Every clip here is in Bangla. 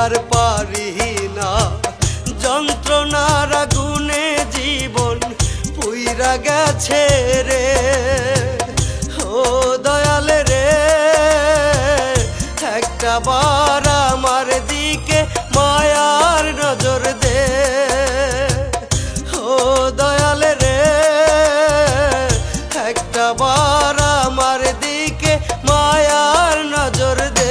আর পারি না, যন্ত্রণার আগুনে জীবন পুইরা গেছে রে। ও দয়াল রে, একটা বার আমার দিকে মায়ার নজর দে। ও দয়াল রে, একটা বার আমার দিকে মায়ার নজর দে।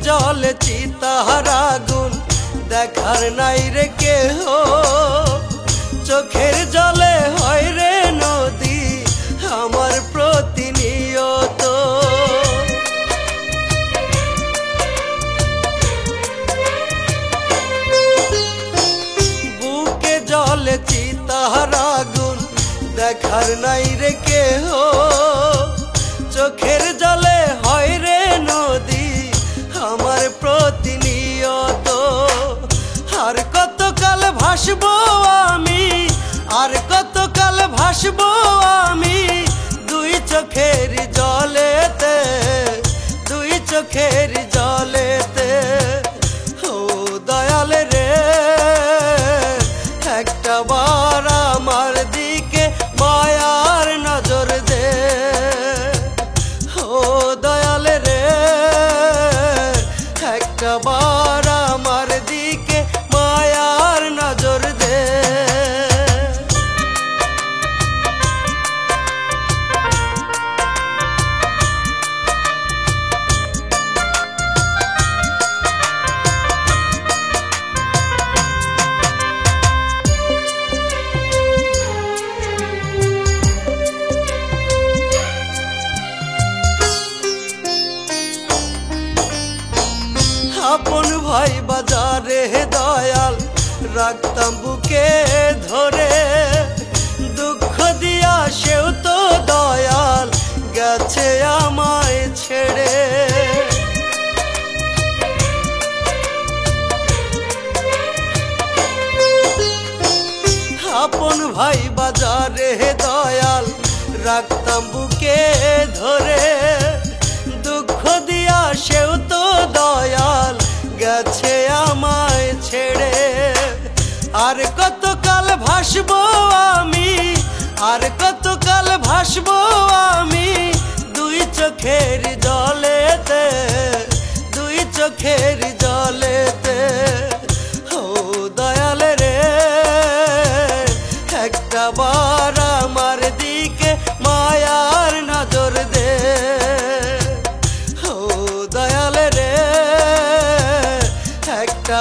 জলে চিতার আগুন দেখার নাই রে কেহ, চোখের জলে হয় রে নদী আমার প্রতিনিয়ত। বুকে জলে চিতার আগুন দেখার নাই রে কেহ, চোখের জলে হয় রে নদী আমার প্রতিনিয়ত। আর কতকাল ভাসবো আমি, আর কতকাল ভাসবো আমি দুই চোখের জলেতে, দুই চোখের জলেতে। ও দয়াল রে, একটা বার আমার দিকে মায়ার নজর দে। ও দয়াল রে, একটা বার আমার দিকে মায়ার নজর দে। আপন ভাই বাজারে দয়াল রাখতাম বুকে ধরে, দুঃখ দিয়া সেও তো দয়াল গেছে আমায় ছেড়ে। আপন ভাই বাজারে দয়াল রাখতাম বুকে ধরে, দুঃখ দিয়া সেও তো দয়াল গেছে আমায় ছেড়ে। আর কতকাল ভাসবো আমি, আর কতকাল ভাসবো আমি দুই চোখের জলেতে, দুই চোখের জলেতে। ও দয়াল রে, একটা বার আমার দিকে মায়ার নজর দে। ও দয়াল রে, একটা